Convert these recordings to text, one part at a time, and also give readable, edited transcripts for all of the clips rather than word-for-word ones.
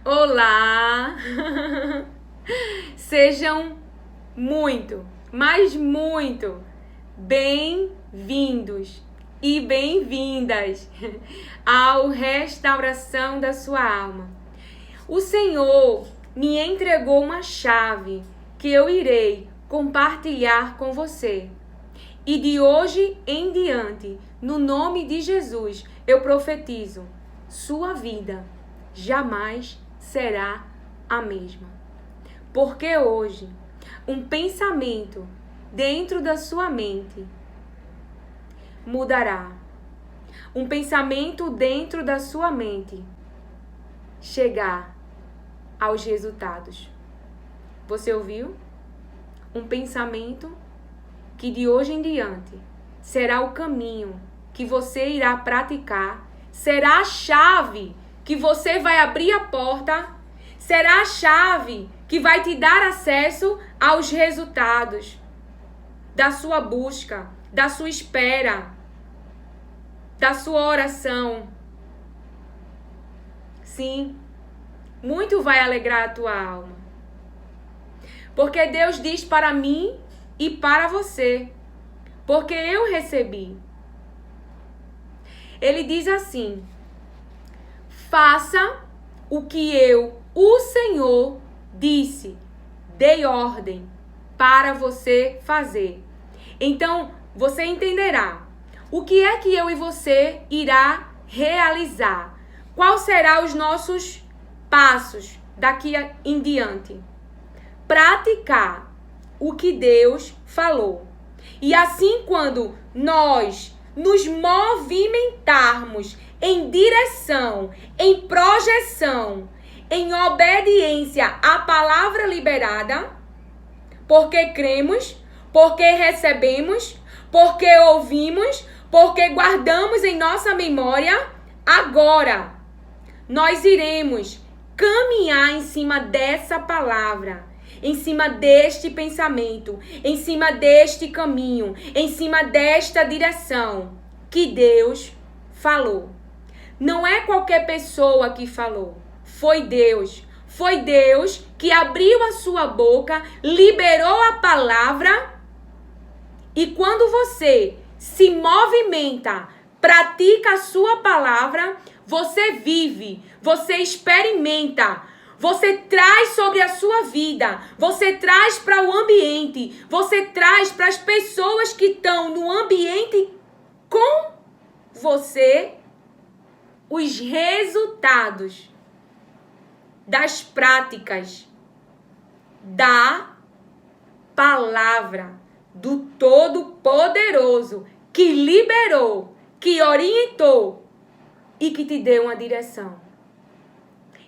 Olá! Sejam muito, mas muito bem-vindos e bem-vindas ao Restauração da Sua Alma. O Senhor me entregou uma chave que eu irei compartilhar com você. E de hoje em diante, no nome de Jesus, eu profetizo: sua vida jamais será a mesma. Porque hoje, um pensamento dentro da sua mente mudará. Um pensamento dentro da sua mente chegar aos resultados. Você ouviu? Um pensamento que de hoje em diante será o caminho que você irá praticar, será a chave que você vai abrir a porta, será a chave que vai te dar acesso aos resultados da sua busca, da sua espera, da sua oração. Sim, muito vai alegrar a tua alma. Porque Deus diz para mim e para você, porque eu recebi. Ele diz assim: faça o que eu, o Senhor, disse, dei ordem para você fazer. Então, você entenderá o que é que eu e você irá realizar. Quais serão os nossos passos daqui em diante? Praticar o que Deus falou. E assim, quando nós nos movimentarmos em direção, em projeção, em obediência à palavra liberada, porque cremos, porque recebemos, porque ouvimos, porque guardamos em nossa memória, agora nós iremos caminhar em cima dessa palavra, em cima deste pensamento, em cima deste caminho, em cima desta direção que Deus falou. Não é qualquer pessoa que falou, foi Deus. Foi Deus que abriu a sua boca, liberou a palavra, e quando você se movimenta, pratica a sua palavra, você vive, você experimenta, você traz sobre a sua vida, você traz para o ambiente, você traz para as pessoas que estão no ambiente com você os resultados das práticas da palavra do Todo-Poderoso que liberou, que orientou e que te deu uma direção.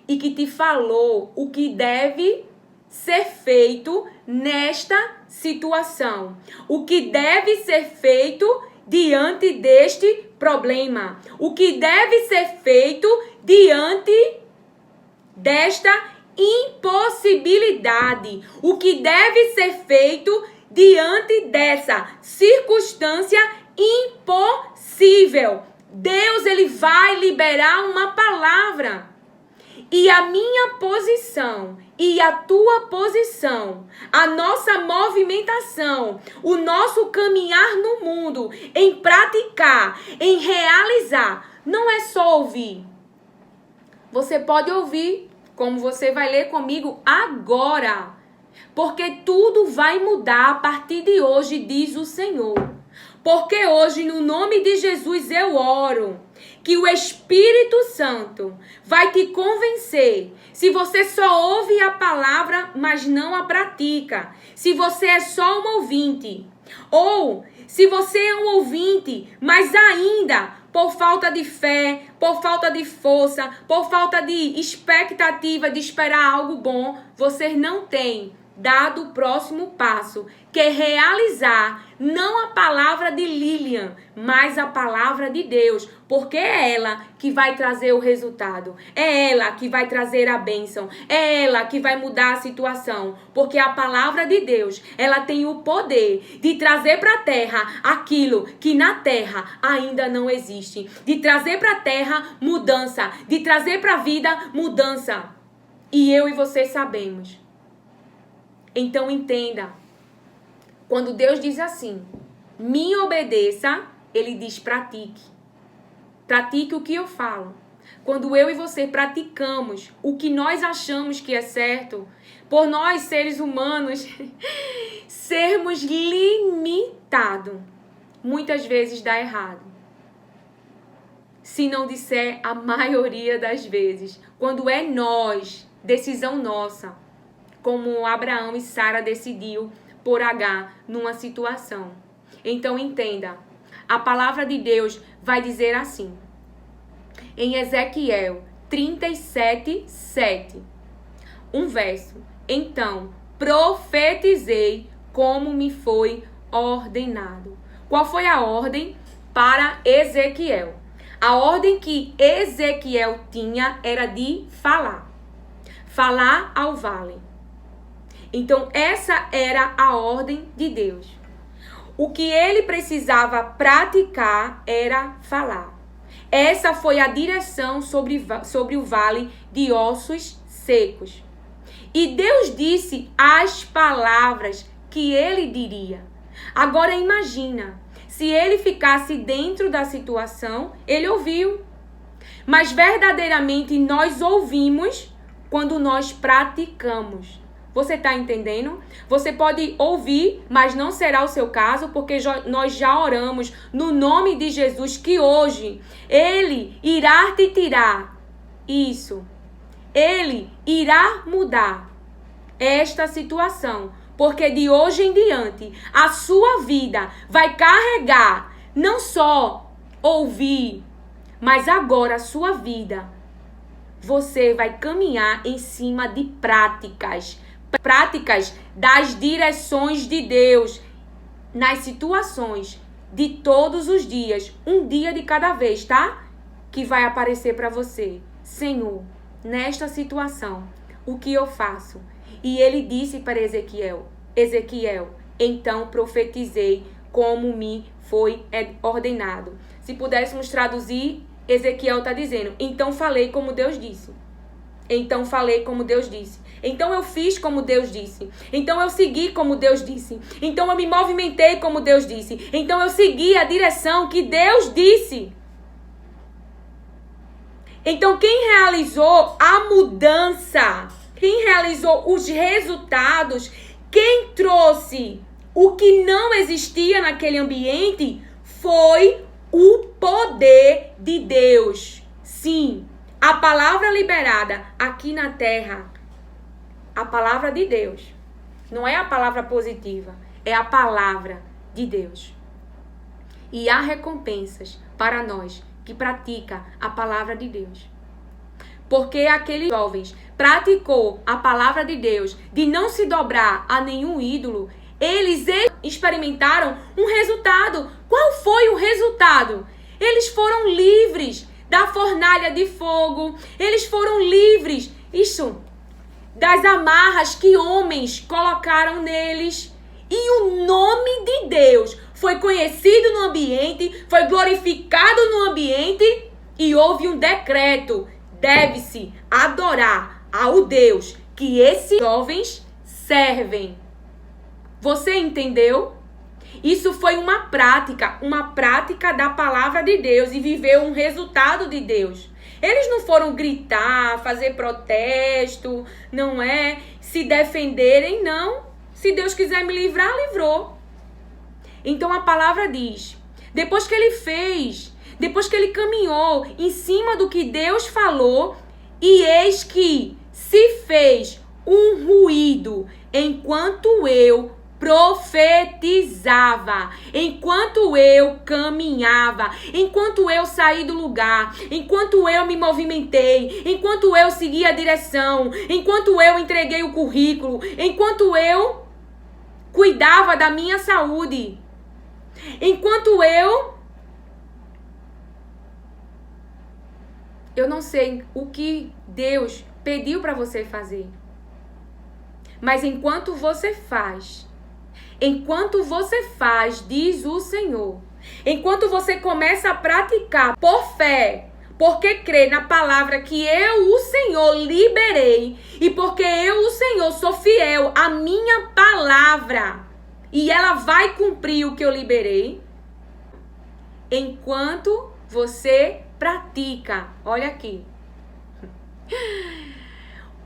E que te falou o que deve ser feito nesta situação. O que deve ser feito diante deste problema. O que deve ser feito diante desta impossibilidade. O que deve ser feito diante dessa circunstância impossível. Deus, ele vai liberar uma palavra. E a minha posição e a tua posição, a nossa movimentação, o nosso caminhar no mundo, em praticar, em realizar, não é só ouvir. Você pode ouvir, como você vai ler comigo agora, porque tudo vai mudar a partir de hoje, diz o Senhor. Porque hoje, no nome de Jesus, eu oro que o Espírito Santo vai te convencer. Se você só ouve a palavra, mas não a pratica. Se você é só um ouvinte. Ou se você é um ouvinte, mas ainda por falta de fé, por falta de força, por falta de expectativa de esperar algo bom, você não tem dado o próximo passo, que é realizar não a palavra de Lilian, mas a palavra de Deus, porque é ela que vai trazer o resultado, é ela que vai trazer a bênção, é ela que vai mudar a situação, porque a palavra de Deus, ela tem o poder de trazer para a terra aquilo que na terra ainda não existe, de trazer para a terra mudança, de trazer para a vida mudança. E eu e você sabemos. Então entenda. Quando Deus diz assim, me obedeça, Ele diz pratique. Pratique o que eu falo. Quando eu e você praticamos o que nós achamos que é certo, por nós, seres humanos, sermos limitados, muitas vezes dá errado. Se não disser a maioria das vezes, quando é nós, decisão nossa, como Abraão e Sara decidiu por Agar numa situação. Então entenda, a palavra de Deus vai dizer assim, em Ezequiel 37:7, um verso. Então, profetizei como me foi ordenado. Qual foi a ordem para Ezequiel? A ordem que Ezequiel tinha era de falar. Falar ao vale. Então, essa era a ordem de Deus. O que ele precisava praticar era falar. Essa foi a direção sobre o vale de ossos secos. E Deus disse as palavras que ele diria. Agora imagina, se ele ficasse dentro da situação, ele ouviu. Mas verdadeiramente nós ouvimos quando nós praticamos. Você está entendendo? Você pode ouvir, mas não será o seu caso, porque nós já oramos no nome de Jesus que hoje Ele irá te tirar isso. Ele irá mudar esta situação, porque de hoje em diante a sua vida vai carregar não só ouvir, mas agora a sua vida você vai caminhar em cima de práticas das direções de Deus nas situações de todos os dias, um dia de cada vez, tá? Que vai aparecer para você. Senhor, nesta situação, o que eu faço? E ele disse para Ezequiel, então profetizei como me foi ordenado. Se pudéssemos traduzir, Ezequiel está dizendo, então falei como Deus disse. Então falei como Deus disse. Então eu fiz como Deus disse. Então eu segui como Deus disse. Então eu me movimentei como Deus disse. Então eu segui a direção que Deus disse. Então quem realizou a mudança, quem realizou os resultados, quem trouxe o que não existia naquele ambiente foi o poder de Deus. Sim, a palavra liberada aqui na terra, a palavra de Deus, não é a palavra positiva, é a palavra de Deus. E há recompensas para nós que pratica a palavra de Deus. Porque aqueles jovens praticou a palavra de Deus, de não se dobrar a nenhum ídolo, eles experimentaram um resultado. Qual foi o resultado? Eles foram livres da fornalha de fogo. Eles foram livres, das amarras que homens colocaram neles. E o nome de Deus foi conhecido no ambiente, foi glorificado no ambiente e houve um decreto. Deve-se adorar ao Deus que esses jovens servem. Você entendeu? Isso foi uma prática da palavra de Deus e viveu um resultado de Deus. Eles não foram gritar, fazer protesto, não é? Se defenderem, não. Se Deus quiser me livrar, livrou. Então a palavra diz, depois que ele fez, depois que ele caminhou em cima do que Deus falou, e eis que se fez um ruído enquanto eu profetizava, enquanto eu caminhava, enquanto eu saí do lugar, enquanto eu me movimentei, enquanto eu segui a direção, enquanto eu entreguei o currículo, enquanto eu cuidava da minha saúde, enquanto eu não sei o que Deus pediu para você fazer, mas enquanto você faz, diz o Senhor, enquanto você começa a praticar por fé, porque crê na palavra que eu, o Senhor, liberei, e porque eu, o Senhor, sou fiel à minha palavra, e ela vai cumprir o que eu liberei, enquanto você pratica, olha aqui,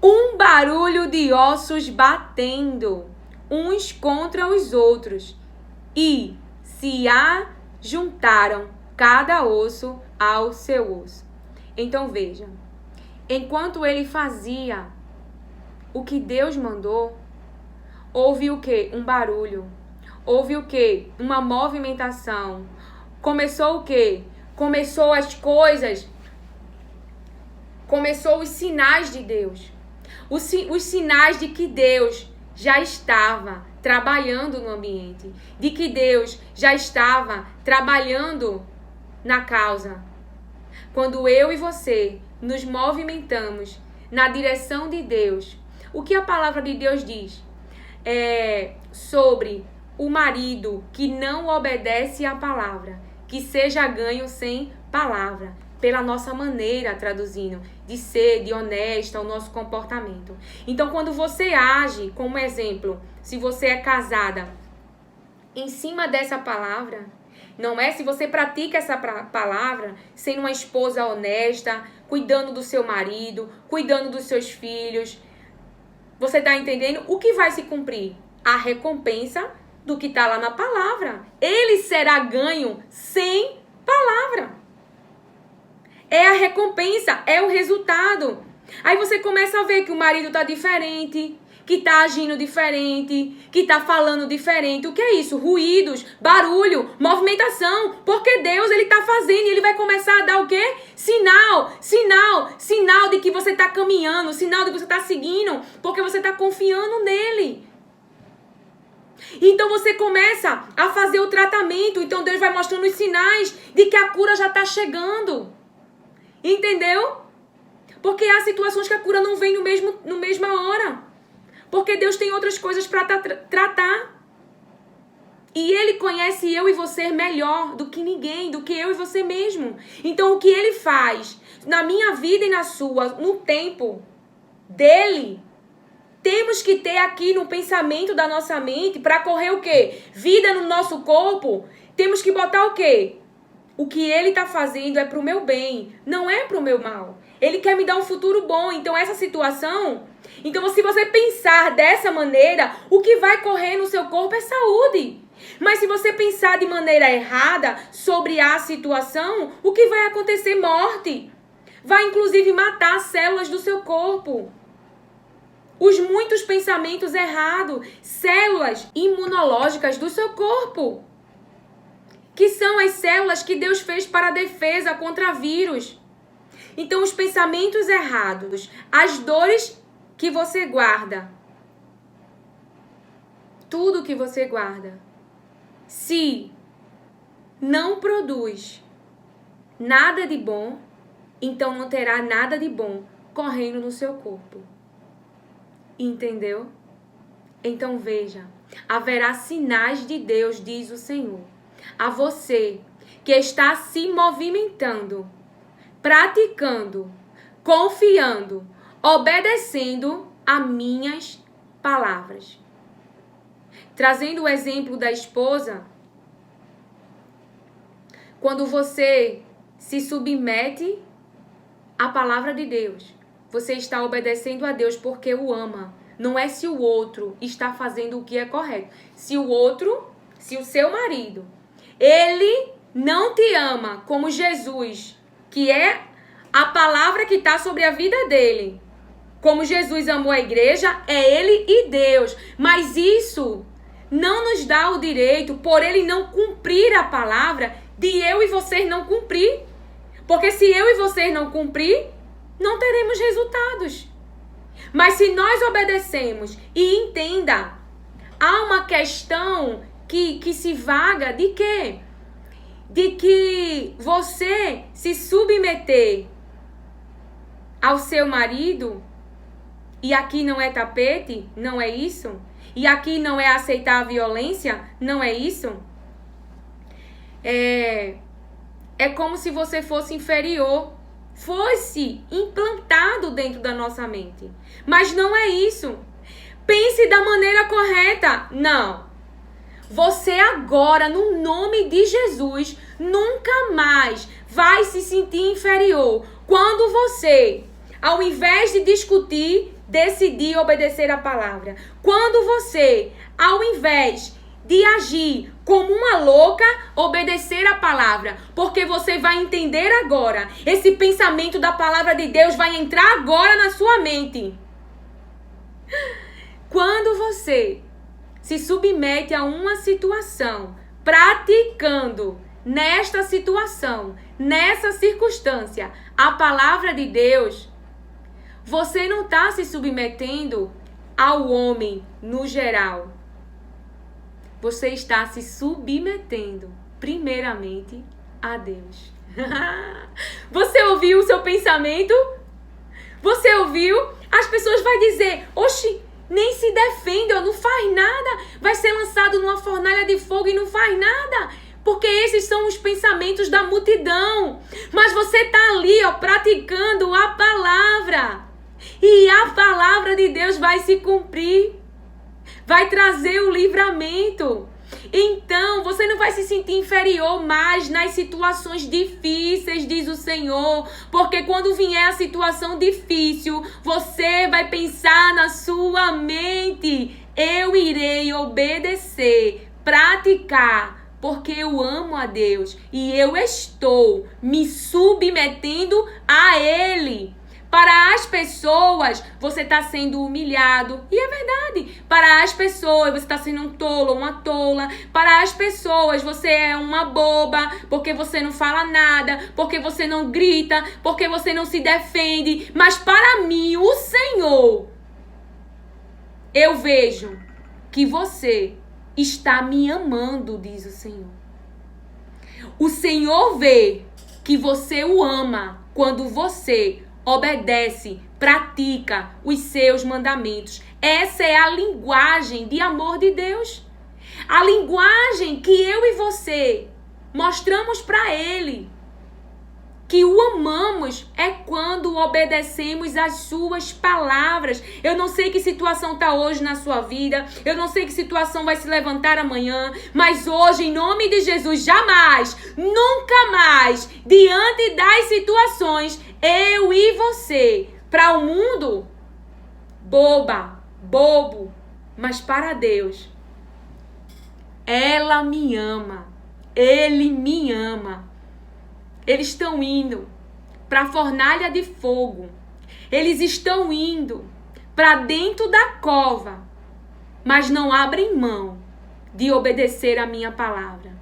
um barulho de ossos batendo uns contra os outros, e se ajuntaram cada osso ao seu osso. Então veja, enquanto ele fazia o que Deus mandou, houve o quê? Um barulho. Houve o quê? Uma movimentação. Começou o quê? Começou as coisas. Começou os sinais de Deus. Os sinais de que Deus já estava trabalhando no ambiente. De que Deus já estava trabalhando na causa. Quando eu e você nos movimentamos na direção de Deus, o que a palavra de Deus diz sobre o marido que não obedece à palavra, que seja ganho sem palavra, pela nossa maneira, traduzindo, de ser, de honesta, o nosso comportamento. Então, quando você age, como exemplo, se você é casada, em cima dessa palavra, não é? Se você pratica essa palavra, sendo uma esposa honesta, cuidando do seu marido, cuidando dos seus filhos, você está entendendo? O que vai se cumprir? A recompensa do que está lá na palavra. Ele será ganho sem palavra. É a recompensa, é o resultado. Aí você começa a ver que o marido está diferente, que está agindo diferente, que está falando diferente. O que é isso? Ruídos, barulho, movimentação. Porque Deus, ele está fazendo e ele vai começar a dar o quê? Sinal de que você está caminhando, sinal de que você está seguindo, porque você está confiando nele. Então você começa a fazer o tratamento. Então Deus vai mostrando os sinais de que a cura já está chegando. Entendeu? Porque há situações que a cura não vem no mesma hora. Porque Deus tem outras coisas para tratar. E Ele conhece eu e você melhor do que ninguém, do que eu e você mesmo. Então o que Ele faz na minha vida e na sua, no tempo dEle, temos que ter aqui no pensamento da nossa mente para correr o quê? Vida no nosso corpo. Temos que botar o quê? O que Ele está fazendo é para o meu bem, não é para o meu mal. Ele quer me dar um futuro bom. Então essa situação... Então se você pensar dessa maneira, o que vai correr no seu corpo é saúde. Mas se você pensar de maneira errada sobre a situação, o que vai acontecer? Morte. Vai inclusive matar as células do seu corpo. Os muitos pensamentos errados, células imunológicas do seu corpo, que são as células que Deus fez para a defesa contra vírus. Então, os pensamentos errados, as dores que você guarda, tudo que você guarda, se não produz nada de bom, então não terá nada de bom correndo no seu corpo. Entendeu? Então veja, haverá sinais de Deus, diz o Senhor, a você que está se movimentando, praticando, confiando, obedecendo a minhas palavras. Trazendo o exemplo da esposa, quando você se submete à palavra de Deus, você está obedecendo a Deus porque o ama. Não é se o outro está fazendo o que é correto. Se o seu marido, ele não te ama como Jesus, que é a palavra que está sobre a vida dele. Como Jesus amou a igreja, é ele e Deus. Mas isso não nos dá o direito, por ele não cumprir a palavra, de eu e vocês não cumprir. Porque se eu e vocês não cumprir, não teremos resultados. Mas se nós obedecemos, e entenda, há uma questão que se vaga de quê? De que você se submeter ao seu marido, e aqui não é tapete, não é isso? E aqui não é aceitar a violência, não é isso? É como se você fosse inferior fosse implantado dentro da nossa mente. Mas não é isso. Pense da maneira correta. Não. Você agora, no nome de Jesus, nunca mais vai se sentir inferior quando você, ao invés de discutir, decidir obedecer a palavra. Quando você, ao invés de agir como uma louca, obedecer a palavra. Porque você vai entender agora. Esse pensamento da palavra de Deus vai entrar agora na sua mente. Quando você se submete a uma situação, praticando nesta situação, nessa circunstância, a palavra de Deus, você não está se submetendo ao homem no geral. Você está se submetendo, primeiramente, a Deus. Você ouviu o seu pensamento? Você ouviu? As pessoas vão dizer, oxi, nem se defende, não faz nada. Vai ser lançado numa fornalha de fogo e não faz nada. Porque esses são os pensamentos da multidão. Mas você está ali, praticando a palavra. E a palavra de Deus vai se cumprir. Vai trazer o livramento. Então, você não vai se sentir inferior mais nas situações difíceis, diz o Senhor. Porque quando vier a situação difícil, você vai pensar na sua mente. Eu irei obedecer, praticar, porque eu amo a Deus. E eu estou me submetendo a Ele. Para as pessoas, você está sendo humilhado. E é verdade. Para as pessoas, você está sendo um tolo ou uma tola. Para as pessoas, você é uma boba. Porque você não fala nada. Porque você não grita. Porque você não se defende. Mas para mim, o Senhor, eu vejo que você está me amando, diz o Senhor. O Senhor vê que você o ama quando você obedece, pratica os seus mandamentos. Essa é a linguagem de amor de Deus. A linguagem que eu e você mostramos para Ele. Que o amamos é quando obedecemos às suas palavras. Eu não sei que situação está hoje na sua vida. Eu não sei que situação vai se levantar amanhã. Mas hoje, em nome de Jesus, jamais, nunca mais, diante das situações, eu e você, para o mundo, boba, bobo, mas para Deus, ela me ama, Ele me ama. Eles estão indo para a fornalha de fogo. Eles estão indo para dentro da cova, mas não abrem mão de obedecer a minha palavra.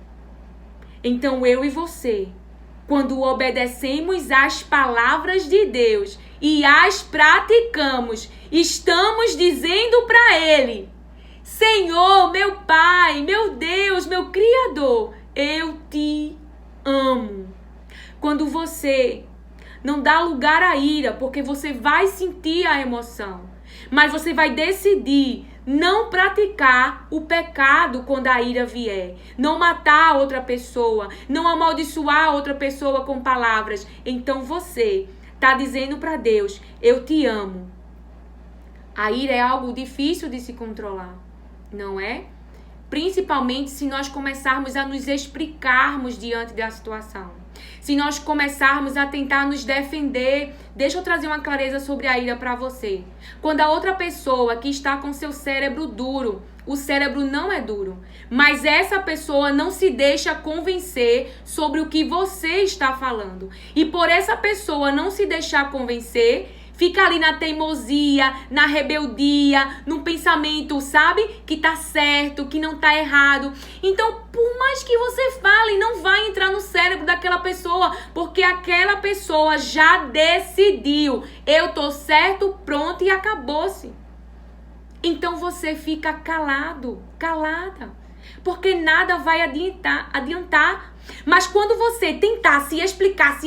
Então eu e você, quando obedecemos às palavras de Deus e as praticamos, estamos dizendo para Ele: Senhor, meu Pai, meu Deus, meu Criador, eu te amo. Quando você não dá lugar à ira, porque você vai sentir a emoção, mas você vai decidir não praticar o pecado quando a ira vier, não matar outra pessoa, não amaldiçoar outra pessoa com palavras. Então você está dizendo para Deus: eu te amo. A ira é algo difícil de se controlar, não é? Principalmente se nós começarmos a nos explicarmos diante da situação. Se nós começarmos a tentar nos defender. Deixa eu trazer uma clareza sobre a ira para você. Quando a outra pessoa que está com seu cérebro duro, o cérebro não é duro, mas essa pessoa não se deixa convencer sobre o que você está falando. E por essa pessoa não se deixar convencer, fica ali na teimosia, na rebeldia, no pensamento, sabe? Que tá certo, que não tá errado. Então, por mais que você fale, não vai entrar no cérebro daquela pessoa, porque aquela pessoa já decidiu. Eu tô certo, pronto e acabou-se. Então você fica calado, calada, porque nada vai adiantar. Mas quando você tentar se explicar,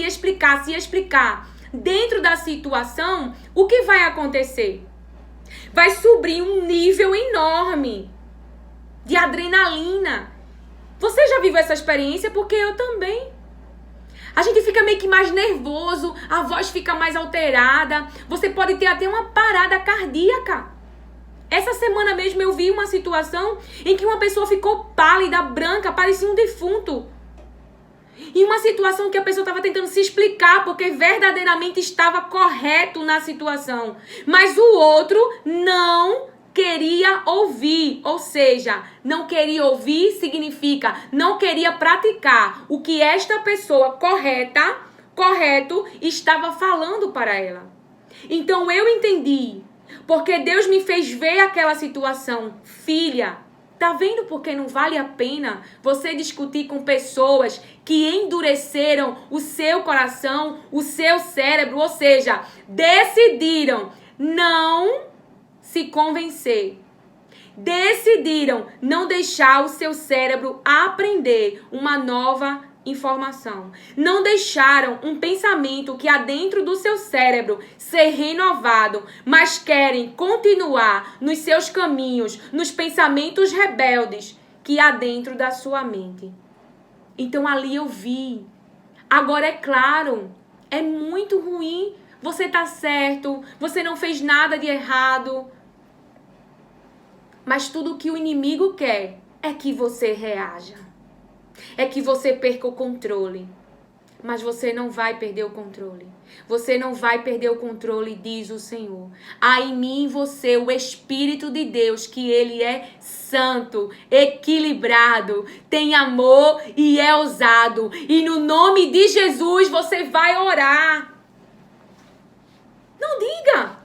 dentro da situação, o que vai acontecer? Vai subir um nível enorme de adrenalina. Você já viveu essa experiência? Porque eu também. A gente fica meio que mais nervoso, a voz fica mais alterada. Você pode ter até uma parada cardíaca. Essa semana mesmo eu vi uma situação em que uma pessoa ficou pálida, branca, parecia um defunto. E uma situação que a pessoa estava tentando se explicar porque verdadeiramente estava correto na situação. Mas o outro não queria ouvir. Ou seja, não queria ouvir significa não queria praticar o que esta pessoa correto, estava falando para ela. Então eu entendi. Porque Deus me fez ver aquela situação. Filha, tá vendo porque não vale a pena você discutir com pessoas que endureceram o seu coração, o seu cérebro, ou seja, decidiram não se convencer. Decidiram não deixar o seu cérebro aprender uma nova informação. Não deixaram um pensamento que há dentro do seu cérebro ser renovado, mas querem continuar nos seus caminhos, nos pensamentos rebeldes que há dentro da sua mente. Então ali eu vi. Agora é claro, é muito ruim. Você tá certo, você não fez nada de errado. Mas tudo que o inimigo quer é que você reaja. É que você perca o controle. Mas você não vai perder o controle. Você não vai perder o controle, diz o Senhor. Há em mim e você o Espírito de Deus, que Ele é santo, equilibrado, tem amor e é ousado. E no nome de Jesus você vai orar. Não diga,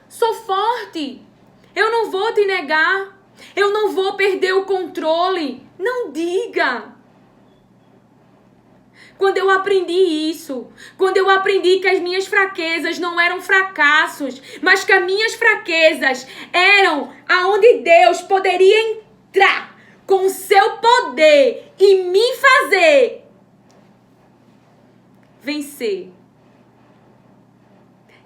sou forte, eu não vou te negar, eu não vou perder o controle. Não diga. Quando eu aprendi isso, quando eu aprendi que as minhas fraquezas não eram fracassos, mas que as minhas fraquezas eram aonde Deus poderia entrar com o seu poder e me fazer vencer.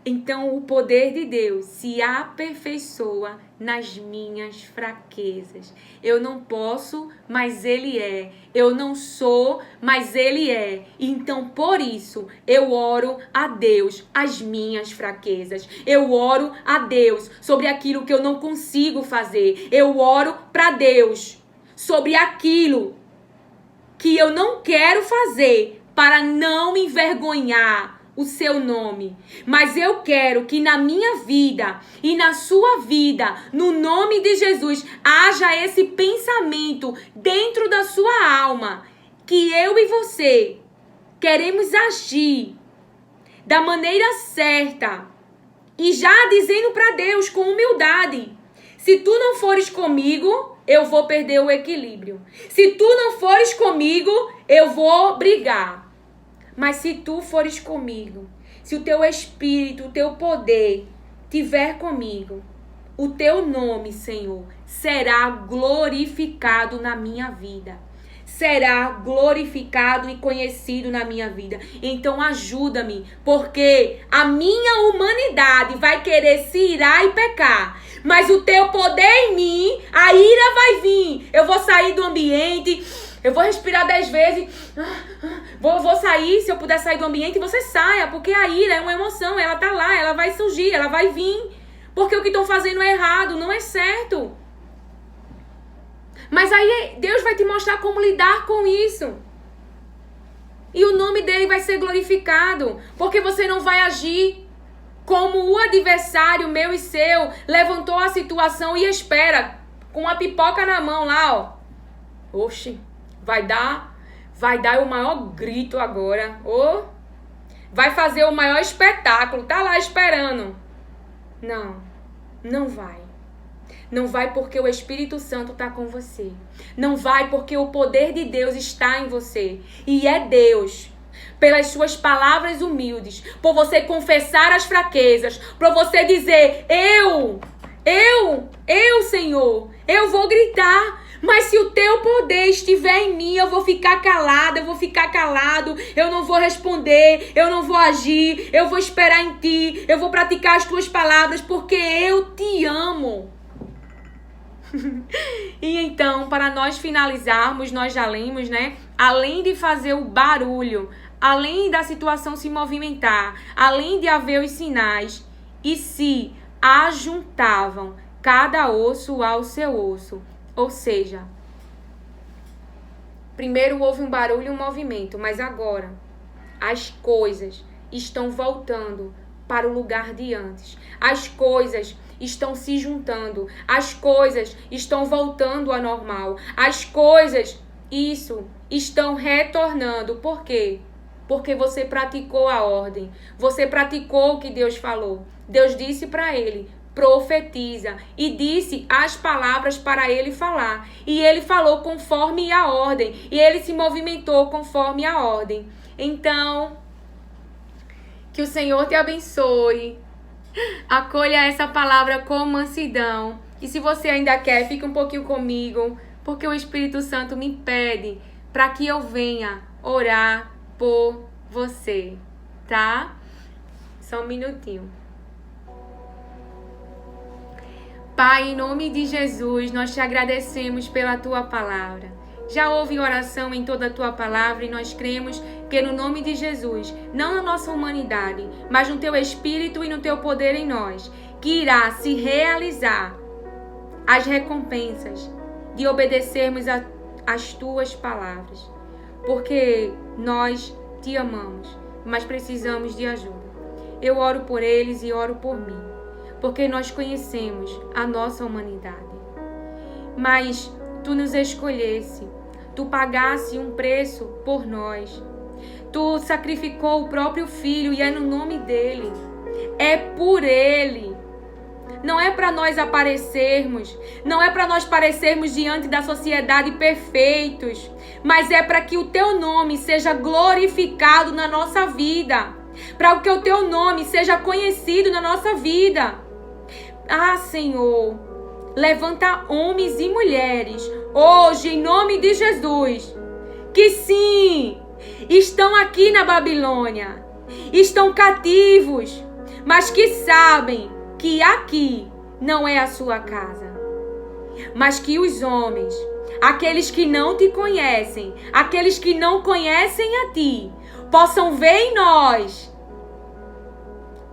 Então o poder de Deus se aperfeiçoa nas minhas fraquezas. Eu não posso, mas Ele é. Eu não sou, mas Ele é. Então por isso eu oro a Deus as minhas fraquezas. Eu oro a Deus sobre aquilo que eu não consigo fazer. Eu oro para Deus sobre aquilo que eu não quero fazer para não me envergonhar o seu nome. Mas eu quero que na minha vida e na sua vida, no nome de Jesus, haja esse pensamento dentro da sua alma, que eu e você queremos agir da maneira certa e já dizendo para Deus com humildade: se tu não fores comigo, eu vou perder o equilíbrio. Se tu não fores comigo, eu vou brigar. Mas se tu fores comigo, se o teu espírito, o teu poder tiver comigo, o teu nome, Senhor, será glorificado na minha vida. Será glorificado e conhecido na minha vida. Então ajuda-me, porque a minha humanidade vai querer se irar e pecar. Mas o teu poder em mim, a ira vai vir. Eu vou sair do ambiente, eu vou respirar 10 vezes, vou sair, se eu puder sair do ambiente, você saia, porque a ira é uma emoção, ela tá lá, ela vai surgir, ela vai vir, porque o que estão fazendo é errado, não é certo. Mas aí Deus vai te mostrar como lidar com isso. E o nome dele vai ser glorificado, porque você não vai agir como o adversário meu e seu levantou a situação e espera, com a pipoca na mão lá, ó. Oxi. Vai dar o maior grito agora. Ou vai fazer o maior espetáculo. Tá lá esperando. Não vai. Não vai porque o Espírito Santo está com você. Não vai porque o poder de Deus está em você. E é Deus, pelas suas palavras humildes, por você confessar as fraquezas, por você dizer: eu, Senhor, eu vou gritar. Mas se o teu poder estiver em mim, eu vou ficar calada, eu vou ficar calado, eu não vou responder, eu não vou agir, eu vou esperar em ti, eu vou praticar as tuas palavras, porque eu te amo. E então, para nós finalizarmos, nós já lemos, né? Além de fazer o barulho, além da situação se movimentar, além de haver os sinais, e se ajuntavam cada osso ao seu osso. Ou seja, primeiro houve um barulho e um movimento, mas agora as coisas estão voltando para o lugar de antes. As coisas estão se juntando. As coisas estão voltando ao normal. As coisas, estão retornando. Por quê? Porque você praticou a ordem. Você praticou o que Deus falou. Deus disse para ele: profetiza, e disse as palavras para ele falar. E ele falou conforme a ordem. E ele se movimentou conforme a ordem. Então, que o Senhor te abençoe. Acolha essa palavra com mansidão. E se você ainda quer, fique um pouquinho comigo, porque o Espírito Santo me pede para que eu venha orar por você, tá? Só um minutinho. Pai, em nome de Jesus, nós te agradecemos pela tua palavra. Já houve oração em toda a tua palavra e nós cremos que no nome de Jesus, não na nossa humanidade, mas no teu Espírito e no teu poder em nós, que irá se realizar as recompensas de obedecermos às tuas palavras. Porque nós te amamos, mas precisamos de ajuda. Eu oro por eles e oro por mim, porque nós conhecemos a nossa humanidade. Mas tu nos escolhesse, tu pagasse um preço por nós. Tu sacrificou o próprio Filho e é no nome dele. É por ele. Não é para nós aparecermos, não é para nós parecermos diante da sociedade perfeitos, mas é para que o teu nome seja glorificado na nossa vida, para que o teu nome seja conhecido na nossa vida. Ah, Senhor, levanta homens e mulheres hoje em nome de Jesus, que sim, estão aqui na Babilônia, estão cativos, mas que sabem que aqui não é a sua casa, mas que os homens, aqueles que não te conhecem, aqueles que não conhecem a ti, possam ver em nós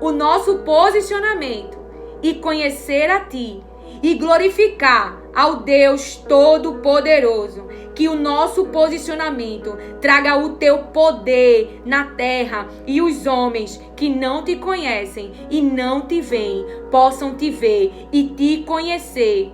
o nosso posicionamento e conhecer a ti e glorificar ao Deus Todo-Poderoso. Que o nosso posicionamento traga o teu poder na terra e os homens que não te conhecem e não te veem possam te ver e te conhecer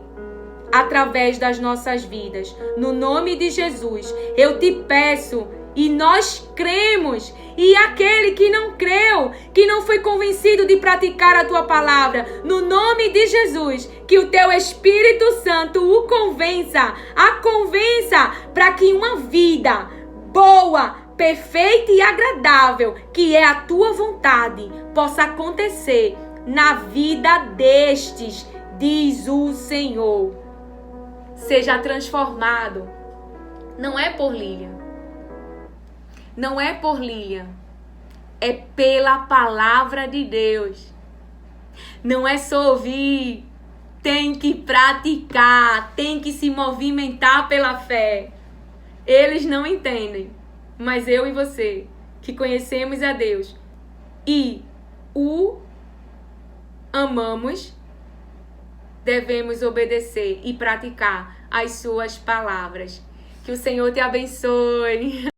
através das nossas vidas. No nome de Jesus, eu te peço e nós cremos. E aquele que não creu, que não foi convencido de praticar a tua palavra, no nome de Jesus, que o teu Espírito Santo o convença, a convença para que uma vida boa, perfeita e agradável, que é a tua vontade, possa acontecer na vida destes, diz o Senhor. Seja transformado. Não é por Lilian. Não é por Lilian, é pela palavra de Deus. Não é só ouvir, tem que praticar, tem que se movimentar pela fé. Eles não entendem, mas eu e você, que conhecemos a Deus e o amamos, devemos obedecer e praticar as suas palavras. Que o Senhor te abençoe.